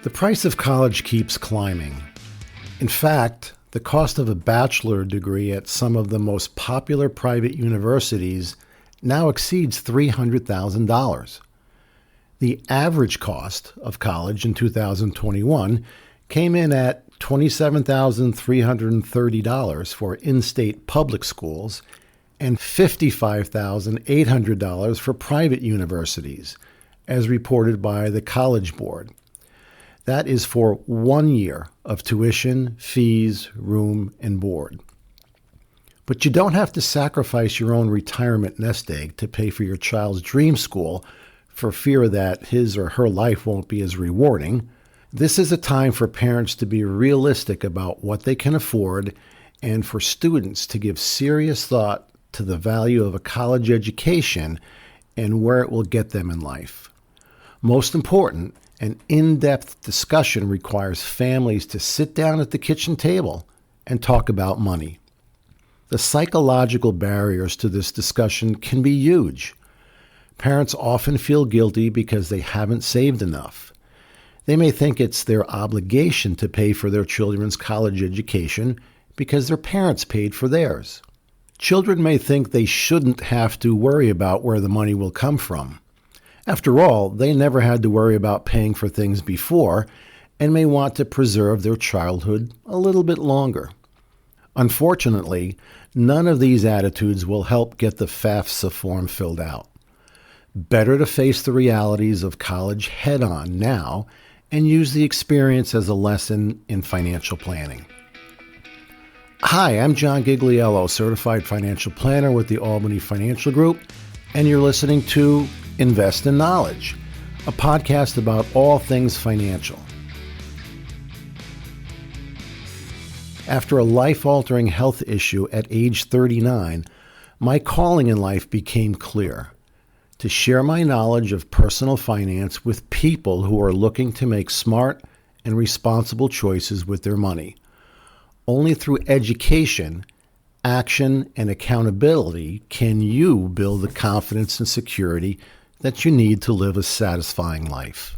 The price of college keeps climbing. In fact, the cost of a bachelor degree at some of the most popular private universities now exceeds $300,000. The average cost of college in 2021 came in at $27,330 for in-state public schools and $55,800 for private universities, as reported by the College Board. That is for 1 year of tuition, fees, room, and board. But you don't have to sacrifice your own retirement nest egg to pay for your child's dream school for fear that his or her life won't be as rewarding. This is a time for parents to be realistic about what they can afford and for students to give serious thought to the value of a college education and where it will get them in life. Most important, an in-depth discussion requires families to sit down at the kitchen table and talk about money. The psychological barriers to this discussion can be huge. Parents often feel guilty because they haven't saved enough. They may think it's their obligation to pay for their children's college education because their parents paid for theirs. Children may think they shouldn't have to worry about where the money will come from. After all, they never had to worry about paying for things before and may want to preserve their childhood a little bit longer. Unfortunately, none of these attitudes will help get the FAFSA form filled out. Better to face the realities of college head-on now and use the experience as a lesson in financial planning. Hi, I'm John Gigliello, Certified Financial Planner with the Albany Financial Group, and you're listening to Invest in Knowledge, a podcast about all things financial. After a life-altering health issue at age 39, my calling in life became clear: to share my knowledge of personal finance with people who are looking to make smart and responsible choices with their money. Only through education, action, and accountability can you build the confidence and security that you need to live a satisfying life.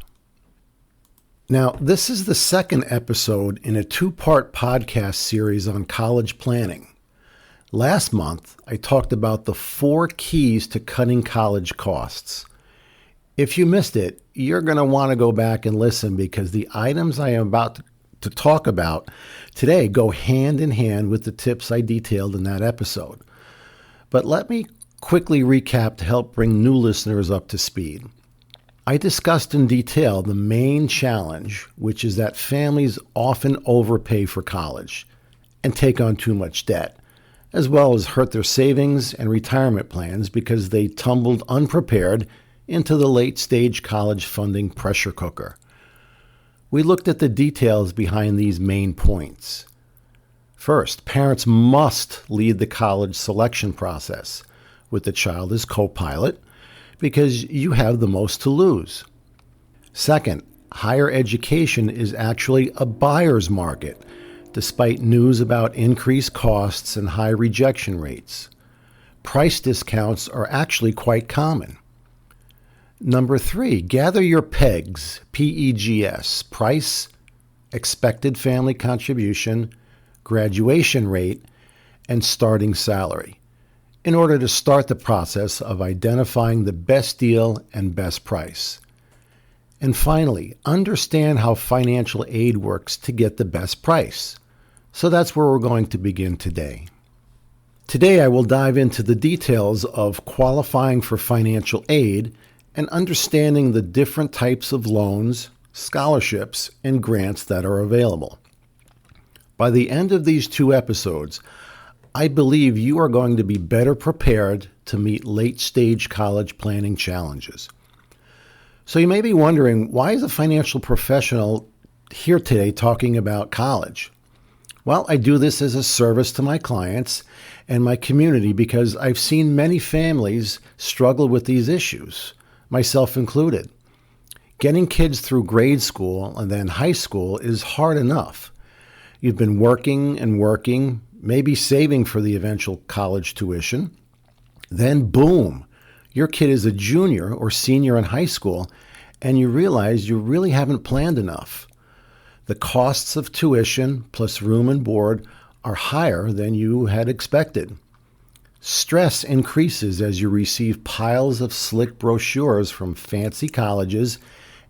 Now, this is the second episode in a two-part podcast series on college planning. Last month, I talked about the 4 keys to cutting college costs. If you missed it, you're going to want to go back and listen because the items I am about to talk about today go hand in hand with the tips I detailed in that episode. But let me quickly recap to help bring new listeners up to speed. I discussed in detail the main challenge, which is that families often overpay for college and take on too much debt, as well as hurt their savings and retirement plans because they tumbled unprepared into the late-stage college funding pressure cooker. We looked at the details behind these main points. First, parents must lead the college selection process with the child as co-pilot because you have the most to lose. Second, higher education is actually a buyer's market, despite news about increased costs and high rejection rates. Price discounts are actually quite common. Number 3, gather your PEGs, P-E-G-S, price, expected family contribution, graduation rate, and starting salary, in order to start the process of identifying the best deal and best price. And finally, understand how financial aid works to get the best price. So that's where we're going to begin today. Today I will dive into the details of qualifying for financial aid and understanding the different types of loans, scholarships, and grants that are available. By the end of these 2 episodes, I believe you are going to be better prepared to meet late-stage college planning challenges. So you may be wondering, why is a financial professional here today talking about college? Well, I do this as a service to my clients and my community because I've seen many families struggle with these issues, myself included. Getting kids through grade school and then high school is hard enough. You've been working and working, maybe saving for the eventual college tuition. Then boom, your kid is a junior or senior in high school, and you realize you really haven't planned enough. The costs of tuition plus room and board are higher than you had expected. Stress increases as you receive piles of slick brochures from fancy colleges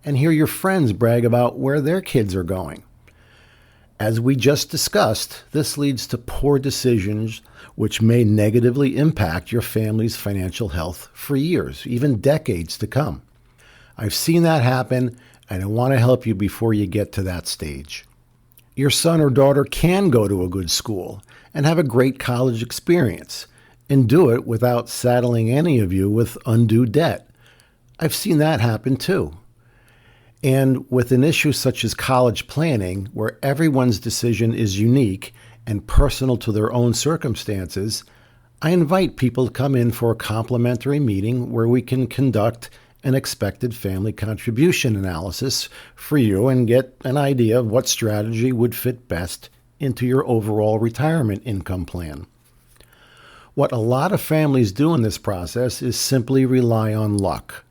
and hear your friends brag about where their kids are going. As we just discussed, this leads to poor decisions which may negatively impact your family's financial health for years, even decades to come. I've seen that happen, and I want to help you before you get to that stage. Your son or daughter can go to a good school and have a great college experience and do it without saddling any of you with undue debt. I've seen that happen too. And with an issue such as college planning, where everyone's decision is unique and personal to their own circumstances, I invite people to come in for a complimentary meeting where we can conduct an expected family contribution analysis for you and get an idea of what strategy would fit best into your overall retirement income plan. What a lot of families do in this process is simply rely on luck.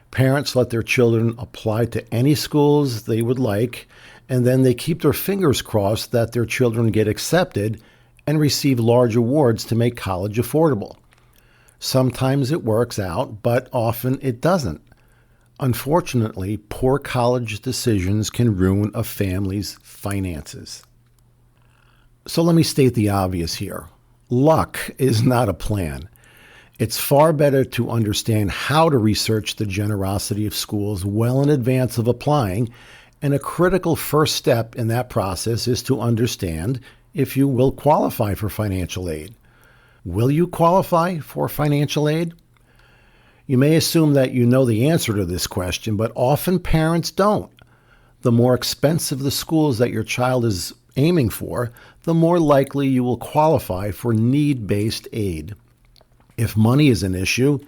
Parents let their children apply to any schools they would like, and then they keep their fingers crossed that their children get accepted and receive large awards to make college affordable. Sometimes it works out, but often it doesn't. Unfortunately, poor college decisions can ruin a family's finances. So let me state the obvious here. Luck is not a plan. It's far better to understand how to research the generosity of schools well in advance of applying, and a critical first step in that process is to understand if you will qualify for financial aid. Will you qualify for financial aid? You may assume that you know the answer to this question, but often parents don't. The more expensive the schools that your child is aiming for, the more likely you will qualify for need-based aid. If money is an issue,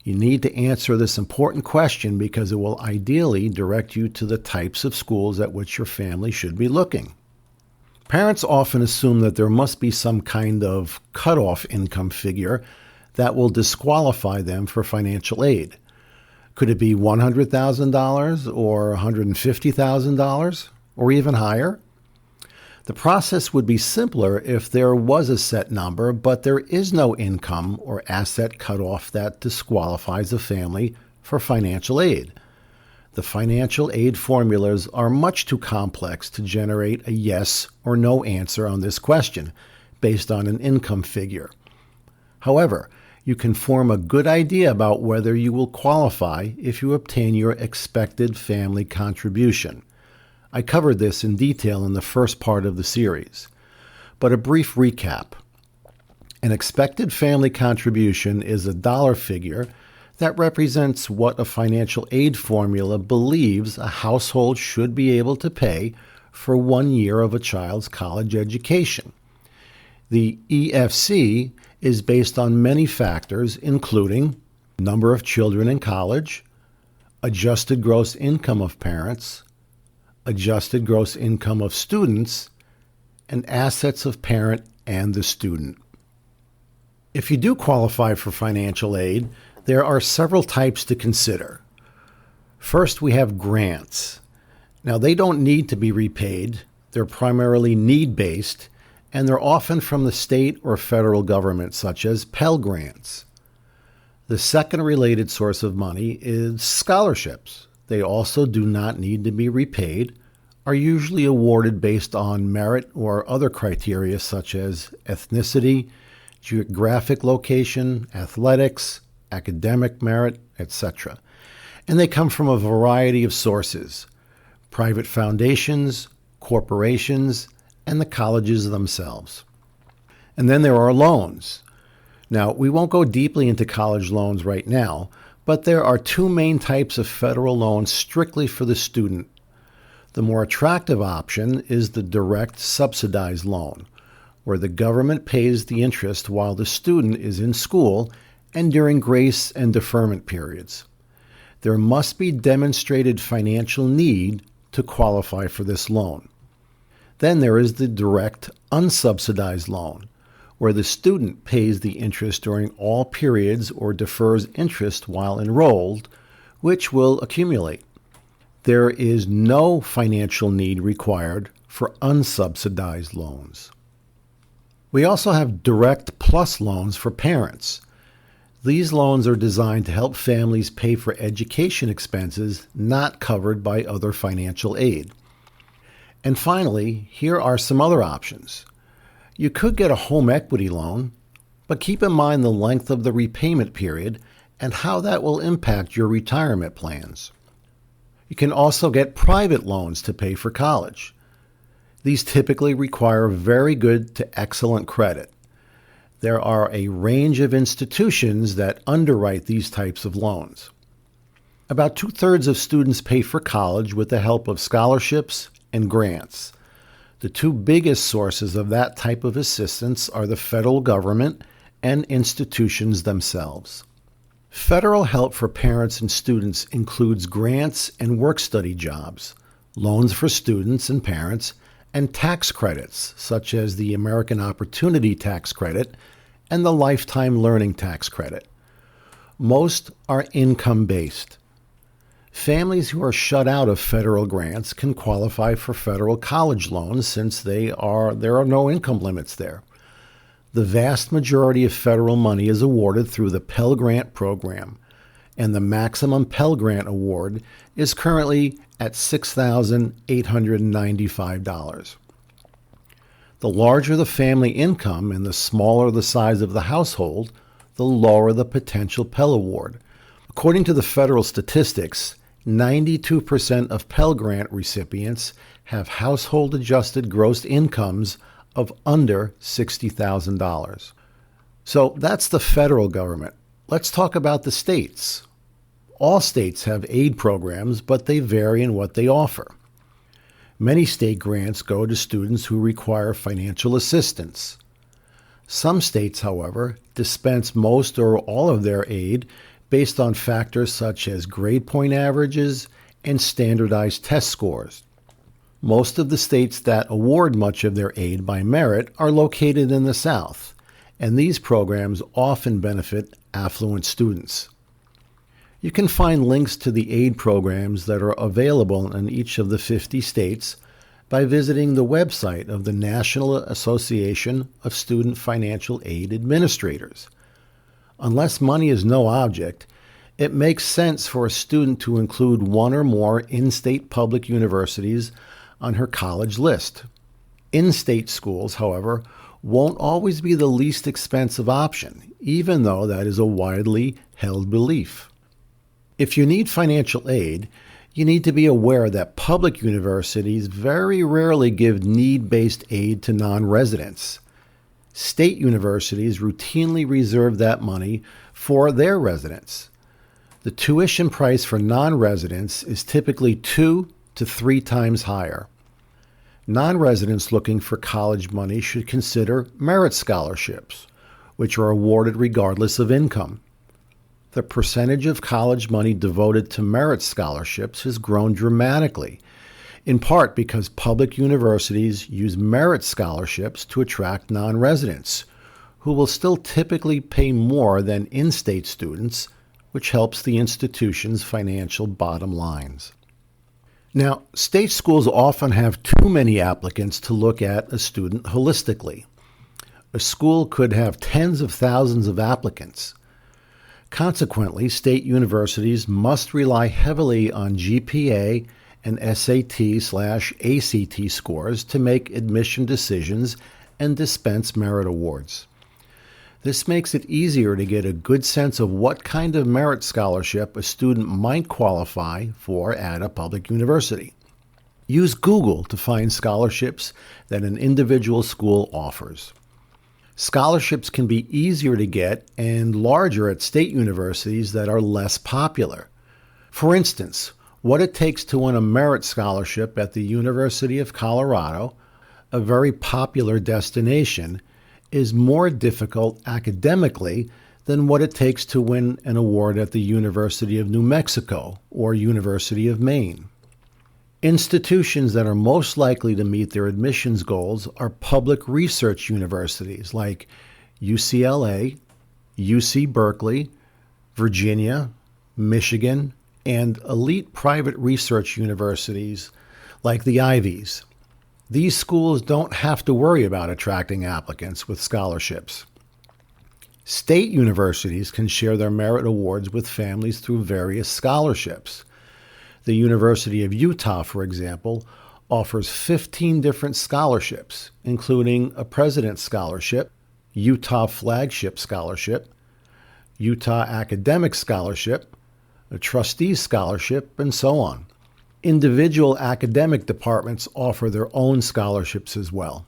you need to answer this important question because it will ideally direct you to the types of schools at which your family should be looking. Parents often assume that there must be some kind of cutoff income figure that will disqualify them for financial aid. Could it be $100,000 or $150,000 or even higher? The process would be simpler if there was a set number, but there is no income or asset cutoff that disqualifies a family for financial aid. The financial aid formulas are much too complex to generate a yes or no answer on this question based on an income figure. However, you can form a good idea about whether you will qualify if you obtain your expected family contribution. I covered this in detail in the first part of the series. But a brief recap. An expected family contribution is a dollar figure that represents what a financial aid formula believes a household should be able to pay for 1 year of a child's college education. The EFC is based on many factors, including number of children in college, adjusted gross income of parents, adjusted gross income of students, and assets of parent and the student. If you do qualify for financial aid, there are several types to consider. First, we have grants. Now, they don't need to be repaid. They're primarily need-based, and they're often from the state or federal government, such as Pell Grants. The second related source of money is scholarships. They also do not need to be repaid, are usually awarded based on merit or other criteria such as ethnicity, geographic location, athletics, academic merit, etc. And they come from a variety of sources: private foundations, corporations, and the colleges themselves. And then there are loans. Now, we won't go deeply into college loans right now, but there are two main types of federal loans strictly for the student. The more attractive option is the direct subsidized loan, where the government pays the interest while the student is in school and during grace and deferment periods. There must be demonstrated financial need to qualify for this loan. Then there is the direct unsubsidized loan, where the student pays the interest during all periods or defers interest while enrolled, which will accumulate. There is no financial need required for unsubsidized loans. We also have Direct Plus loans for parents. These loans are designed to help families pay for education expenses not covered by other financial aid. And finally, here are some other options. You could get a home equity loan, but keep in mind the length of the repayment period and how that will impact your retirement plans. You can also get private loans to pay for college. These typically require very good to excellent credit. There are a range of institutions that underwrite these types of loans. About 2/3 of students pay for college with the help of scholarships and grants. The two biggest sources of that type of assistance are the federal government and institutions themselves. Federal help for parents and students includes grants and work-study jobs, loans for students and parents, and tax credits such as the American Opportunity Tax Credit and the Lifetime Learning Tax Credit. Most are income-based. Families who are shut out of federal grants can qualify for federal college loans since there are no income limits there. The vast majority of federal money is awarded through the Pell Grant program, and the maximum Pell Grant award is currently at $6,895. The larger the family income and the smaller the size of the household, the lower the potential Pell award. According to the federal statistics, 92% of Pell Grant recipients have household-adjusted gross incomes of under $60,000. So that's the federal government. Let's talk about the states. All states have aid programs, but they vary in what they offer. Many state grants go to students who require financial assistance. Some states, however, dispense most or all of their aid based on factors such as grade point averages and standardized test scores. Most of the states that award much of their aid by merit are located in the South, and these programs often benefit affluent students. You can find links to the aid programs that are available in each of the 50 states by visiting the website of the National Association of Student Financial Aid Administrators. Unless money is no object, it makes sense for a student to include one or more in-state public universities on her college list. In-state schools, however, won't always be the least expensive option, even though that is a widely held belief. If you need financial aid, you need to be aware that public universities very rarely give need-based aid to non-residents. State universities routinely reserve that money for their residents. The tuition price for non-residents is typically 2 to 3 times higher. Non-residents looking for college money should consider merit scholarships, which are awarded regardless of income. The percentage of college money devoted to merit scholarships has grown dramatically, in part because public universities use merit scholarships to attract non-residents, who will still typically pay more than in-state students, which helps the institution's financial bottom lines. Now, state schools often have too many applicants to look at a student holistically. A school could have tens of thousands of applicants. Consequently, state universities must rely heavily on GPA and SAT/ACT scores to make admission decisions and dispense merit awards. This makes it easier to get a good sense of what kind of merit scholarship a student might qualify for at a public university. Use Google to find scholarships that an individual school offers. Scholarships can be easier to get and larger at state universities that are less popular. For instance, what it takes to win a merit scholarship at the University of Colorado, a very popular destination, is more difficult academically than what it takes to win an award at the University of New Mexico or University of Maine. Institutions that are most likely to meet their admissions goals are public research universities like UCLA, UC Berkeley, Virginia, Michigan, and elite private research universities like the Ivies. These schools don't have to worry about attracting applicants with scholarships. State universities can share their merit awards with families through various scholarships. The University of Utah, for example, offers 15 different scholarships, including a President's Scholarship, Utah Flagship Scholarship, Utah Academic Scholarship, a Trustee's Scholarship, and so on. Individual academic departments offer their own scholarships as well.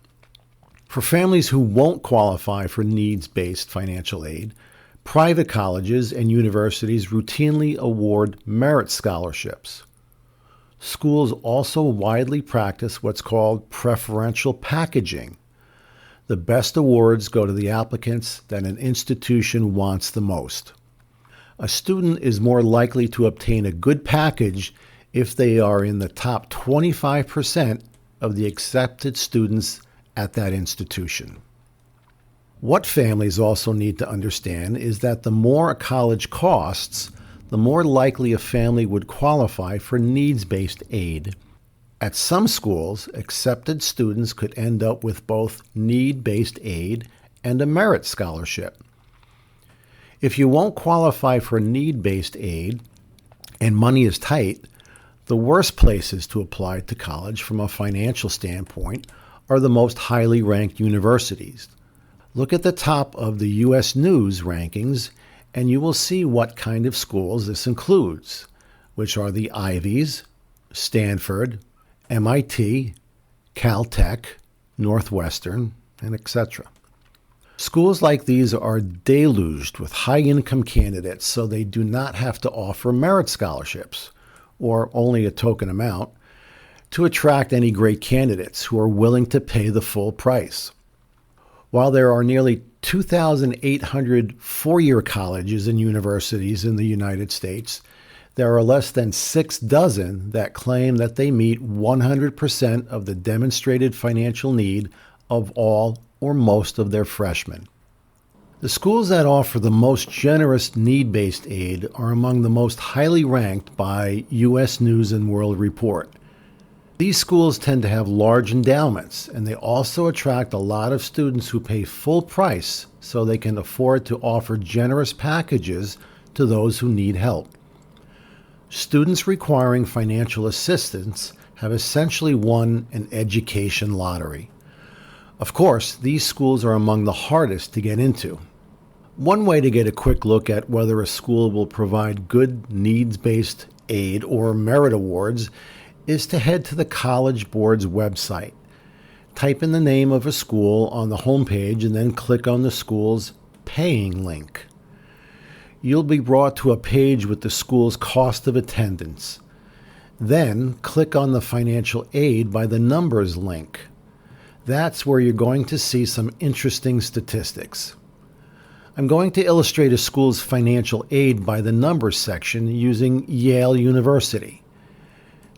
For families who won't qualify for needs-based financial aid, private colleges and universities routinely award merit scholarships. Schools also widely practice what's called preferential packaging. The best awards go to the applicants that an institution wants the most. A student is more likely to obtain a good package if they are in the top 25% of the accepted students at that institution. What families also need to understand is that the more a college costs, the more likely a family would qualify for needs-based aid. At some schools, accepted students could end up with both need-based aid and a merit scholarship. If you won't qualify for need-based aid and money is tight, the worst places to apply to college from a financial standpoint are the most highly ranked universities. Look at the top of the U.S. News rankings, and you will see what kind of schools this includes, which are the Ivies, Stanford, MIT, Caltech, Northwestern, and etc. Schools like these are deluged with high-income candidates, so they do not have to offer merit scholarships, or only a token amount, to attract any great candidates who are willing to pay the full price. While there are nearly 2,800 four-year colleges and universities in the United States, there are less than 6 dozen that claim that they meet 100% of the demonstrated financial need of all or most of their freshmen. The schools that offer the most generous need-based aid are among the most highly ranked by U.S. News and World Report. These schools tend to have large endowments, and they also attract a lot of students who pay full price so they can afford to offer generous packages to those who need help. Students requiring financial assistance have essentially won an education lottery. Of course, these schools are among the hardest to get into. One way to get a quick look at whether a school will provide good needs-based aid or merit awards is to head to the College Board's website. Type in the name of a school on the homepage and then click on the school's paying link. You'll be brought to a page with the school's cost of attendance. Then click on the financial aid by the numbers link. That's where you're going to see some interesting statistics. I'm going to illustrate a school's financial aid by the numbers section using Yale University.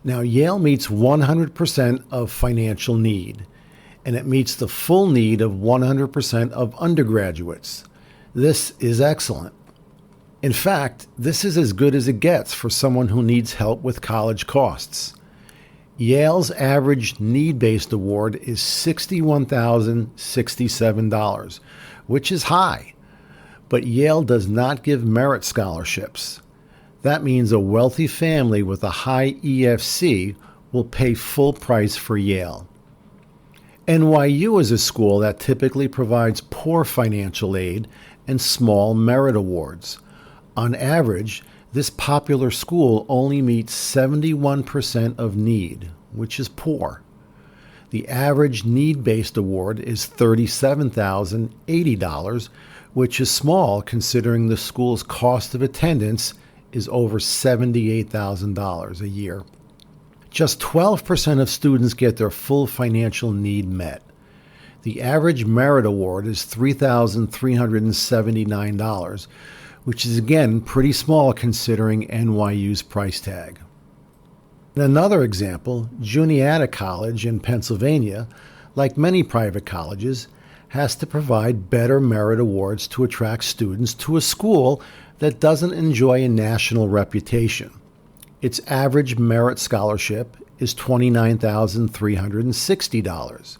Now, Yale meets 100% of financial need, and it meets the full need of 100% of undergraduates. This is excellent. In fact, this is as good as it gets for someone who needs help with college costs. Yale's average need-based award is $61,067, which is high. But Yale does not give merit scholarships. That means a wealthy family with a high EFC will pay full price for Yale. NYU is a school that typically provides poor financial aid and small merit awards. On average, this popular school only meets 71% of need, which is poor. The average need-based award is $37,080, which is small considering the school's cost of attendance is over $78,000 a year. Just 12% of students get their full financial need met. The average merit award is $3,379, which is again pretty small considering NYU's price tag. In another example, Juniata College in Pennsylvania, like many private colleges, has to provide better merit awards to attract students to a school that doesn't enjoy a national reputation. Its average merit scholarship is $29,360.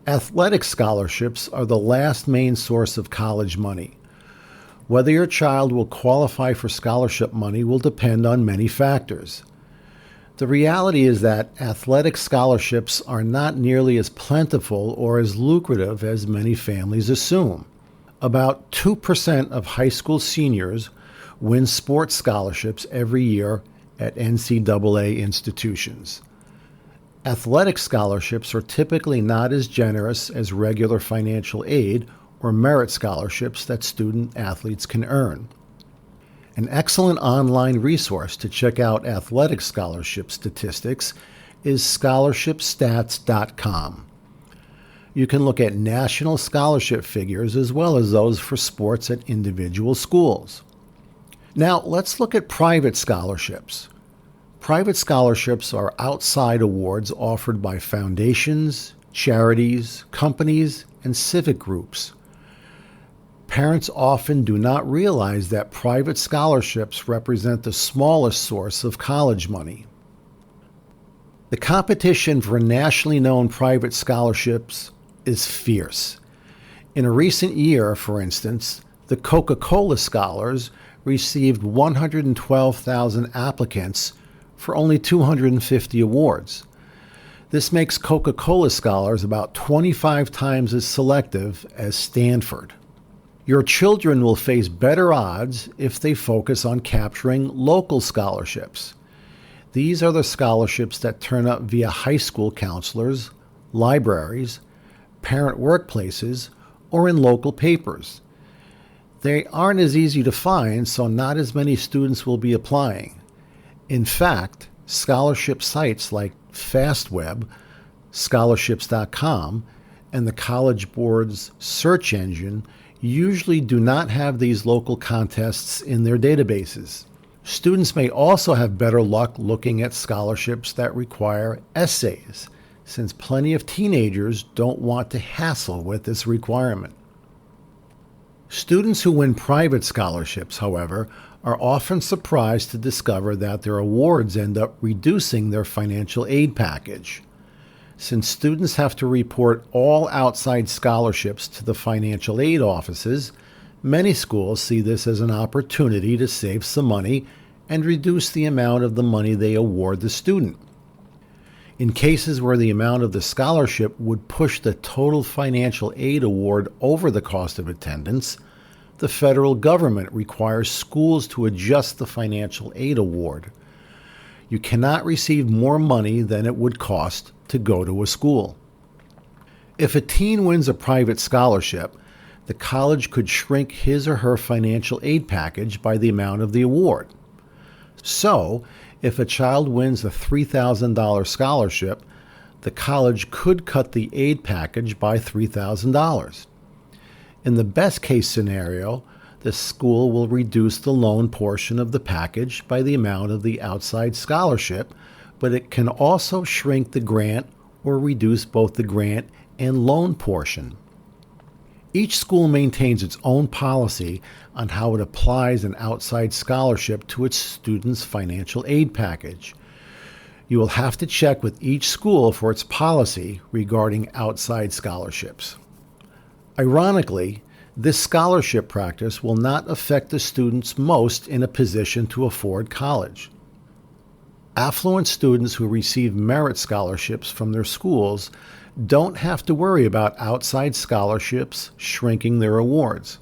Athletic scholarships are the last main source of college money. Whether your child will qualify for scholarship money will depend on many factors. The reality is that athletic scholarships are not nearly as plentiful or as lucrative as many families assume. About 2% of high school seniors win sports scholarships every year at NCAA institutions. Athletic scholarships are typically not as generous as regular financial aid or merit scholarships that student athletes can earn. An excellent online resource to check out athletic scholarship statistics is scholarshipstats.com. You can look at national scholarship figures as well as those for sports at individual schools. Now, let's look at private scholarships. Private scholarships are outside awards offered by foundations, charities, companies, and civic groups. Parents often do not realize that private scholarships represent the smallest source of college money. The competition for nationally known private scholarships is fierce. In a recent year, for instance, the Coca-Cola Scholars received 112,000 applicants for only 250 awards. This makes Coca-Cola Scholars about 25 times as selective as Stanford. Your children will face better odds if they focus on capturing local scholarships. These are the scholarships that turn up via high school counselors, libraries, parent workplaces, or in local papers. They aren't as easy to find, so not as many students will be applying. In fact, scholarship sites like FastWeb, scholarships.com, and the College Board's search engine usually do not have these local contests in their databases. Students may also have better luck looking at scholarships that require essays, since plenty of teenagers don't want to hassle with this requirement. Students who win private scholarships, however, are often surprised to discover that their awards end up reducing their financial aid package. Since students have to report all outside scholarships to the financial aid offices, many schools see this as an opportunity to save some money and reduce the amount of the money they award the student. In cases where the amount of the scholarship would push the total financial aid award over the cost of attendance, the federal government requires schools to adjust the financial aid award. You cannot receive more money than it would cost to go to a school. If a teen wins a private scholarship, the college could shrink his or her financial aid package by the amount of the award. So, if a child wins a $3,000 scholarship, the college could cut the aid package by $3,000. In the best case scenario, the school will reduce the loan portion of the package by the amount of the outside scholarship, but it can also shrink the grant or reduce both the grant and loan portion. Each school maintains its own policy on how it applies an outside scholarship to its students' financial aid package. You will have to check with each school for its policy regarding outside scholarships. Ironically, this scholarship practice will not affect the students most in a position to afford college. Affluent students who receive merit scholarships from their schools don't have to worry about outside scholarships shrinking their awards.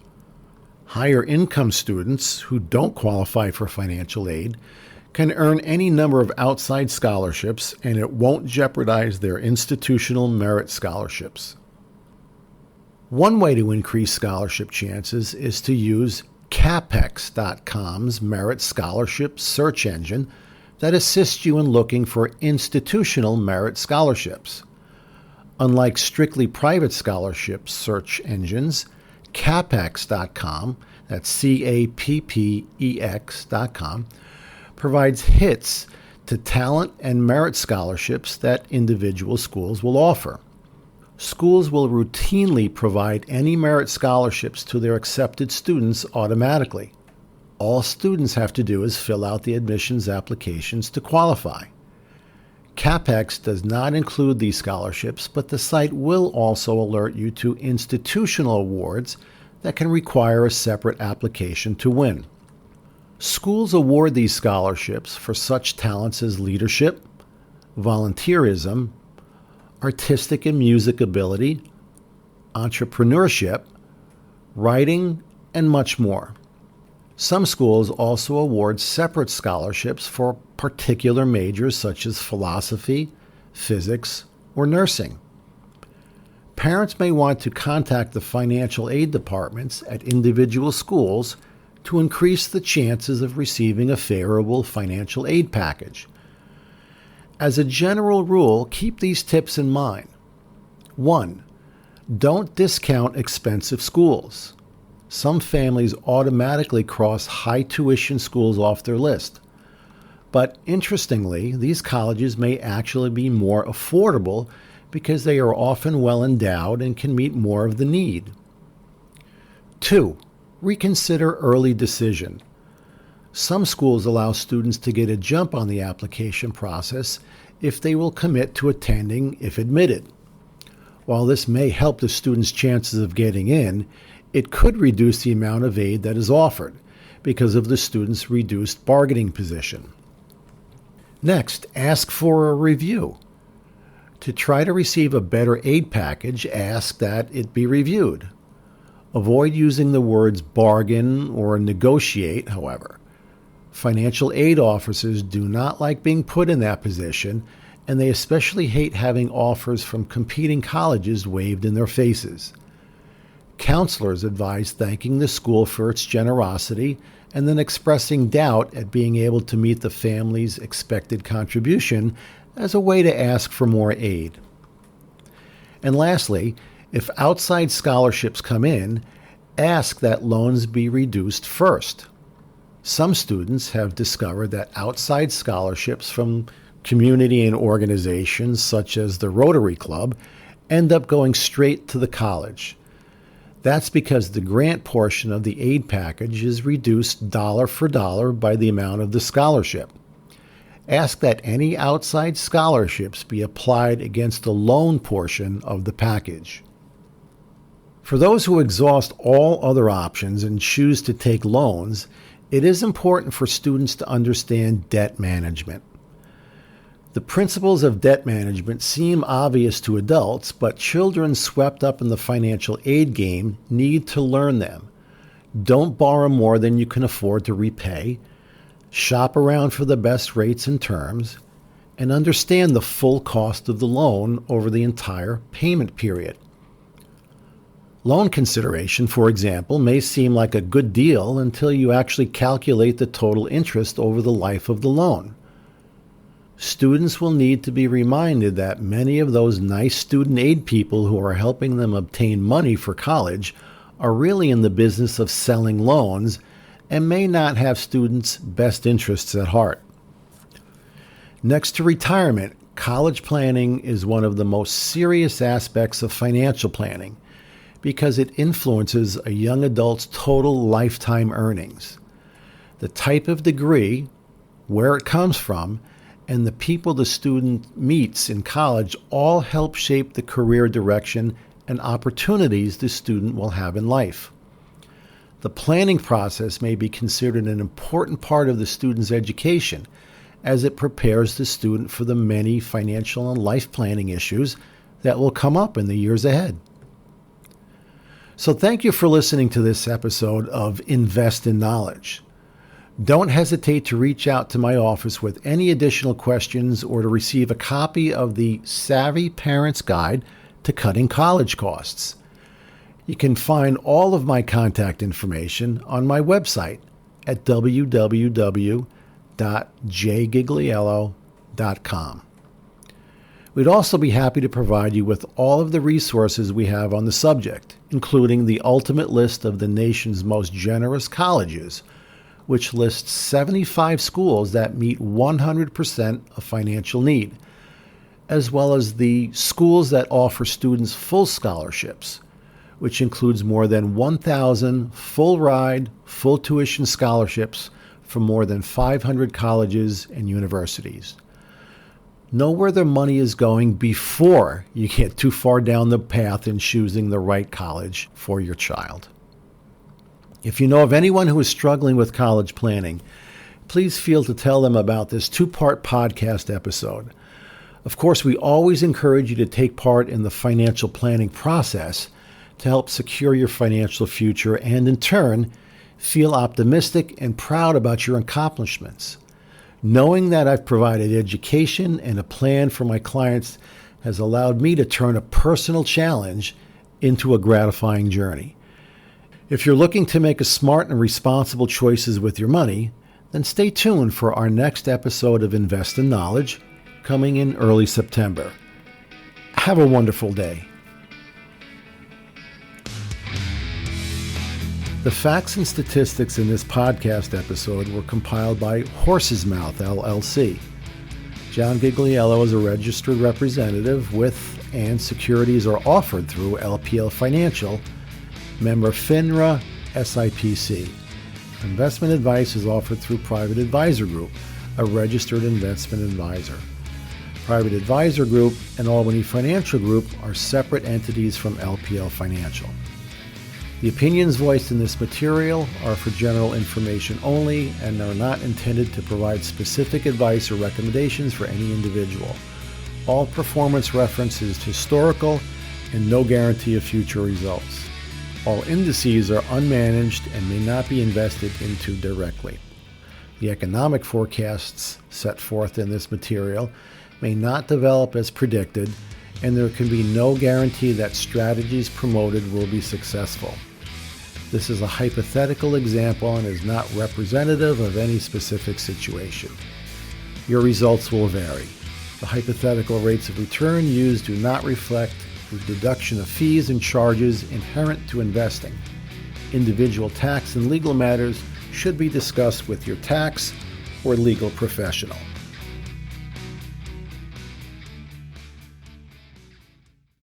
Higher income students who don't qualify for financial aid can earn any number of outside scholarships, and it won't jeopardize their institutional merit scholarships. One way to increase scholarship chances is to use Capex.com's merit scholarship search engine that assists you in looking for institutional merit scholarships. Unlike strictly private scholarship search engines, Capex.com, that's Cappex.com, provides hits to talent and merit scholarships that individual schools will offer. Schools will routinely provide any merit scholarships to their accepted students automatically. All students have to do is fill out the admissions applications to qualify. CAPEX does not include these scholarships, but the site will also alert you to institutional awards that can require a separate application to win. Schools award these scholarships for such talents as leadership, volunteerism, artistic and music ability, entrepreneurship, writing, and much more. Some schools also award separate scholarships for particular majors such as philosophy, physics, or nursing. Parents may want to contact the financial aid departments at individual schools to increase the chances of receiving a favorable financial aid package. As a general rule, keep these tips in mind. 1. Don't discount expensive schools. Some families automatically cross high tuition schools off their list. But interestingly, these colleges may actually be more affordable because they are often well endowed and can meet more of the need. 2. Reconsider early decision. Some schools allow students to get a jump on the application process if they will commit to attending if admitted. While this may help the student's chances of getting in, it could reduce the amount of aid that is offered because of the student's reduced bargaining position. Next, ask for a review. To try to receive a better aid package, ask that it be reviewed. Avoid using the words bargain or negotiate, however. Financial aid officers do not like being put in that position, and they especially hate having offers from competing colleges waved in their faces. Counselors advise thanking the school for its generosity and then expressing doubt at being able to meet the family's expected contribution as a way to ask for more aid. And lastly, if outside scholarships come in, ask that loans be reduced first. Some students have discovered that outside scholarships from community and organizations such as the Rotary Club end up going straight to the college. That's because the grant portion of the aid package is reduced dollar for dollar by the amount of the scholarship. Ask that any outside scholarships be applied against the loan portion of the package. For those who exhaust all other options and choose to take loans, it is important for students to understand debt management. The principles of debt management seem obvious to adults, but children swept up in the financial aid game need to learn them. Don't borrow more than you can afford to repay. Shop around for the best rates and terms, and understand the full cost of the loan over the entire payment period. Loan consideration, for example, may seem like a good deal until you actually calculate the total interest over the life of the loan. Students will need to be reminded that many of those nice student aid people who are helping them obtain money for college are really in the business of selling loans and may not have students' best interests at heart. Next to retirement, college planning is one of the most serious aspects of financial planning because it influences a young adult's total lifetime earnings. The type of degree, where it comes from, and the people the student meets in college all help shape the career direction and opportunities the student will have in life. The planning process may be considered an important part of the student's education as it prepares the student for the many financial and life planning issues that will come up in the years ahead. So thank you for listening to this episode of Invest in Knowledge. Don't hesitate to reach out to my office with any additional questions or to receive a copy of the Savvy Parent's Guide to Cutting College Costs. You can find all of my contact information on my website at www.jgigliello.com. We'd also be happy to provide you with all of the resources we have on the subject, including the ultimate list of the nation's most generous colleges, which lists 75 schools that meet 100% of financial need, as well as the schools that offer students full scholarships, which includes more than 1,000 full-ride, full-tuition scholarships from more than 500 colleges and universities. Know where the money is going before you get too far down the path in choosing the right college for your child. If you know of anyone who is struggling with college planning, please feel to tell them about this 2-part podcast episode. Of course, we always encourage you to take part in the financial planning process to help secure your financial future and, in turn, feel optimistic and proud about your accomplishments. Knowing that I've provided education and a plan for my clients has allowed me to turn a personal challenge into a gratifying journey. If you're looking to make a smart and responsible choices with your money, then stay tuned for our next episode of Invest in Knowledge, coming in early September. Have a wonderful day. The facts and statistics in this podcast episode were compiled by Horse's Mouth, LLC. John Gigliello is a registered representative with, and securities are offered through LPL Financial, member FINRA, SIPC. Investment advice is offered through Private Advisor Group, a registered investment advisor. Private Advisor Group and Albany Financial Group are separate entities from LPL Financial. The opinions voiced in this material are for general information only and are not intended to provide specific advice or recommendations for any individual. All performance reference is historical and no guarantee of future results. All indices are unmanaged and may not be invested into directly. The economic forecasts set forth in this material may not develop as predicted, and there can be no guarantee that strategies promoted will be successful. This is a hypothetical example and is not representative of any specific situation. Your results will vary. The hypothetical rates of return used do not reflect the deduction of fees and charges inherent to investing. Individual tax and legal matters should be discussed with your tax or legal professional.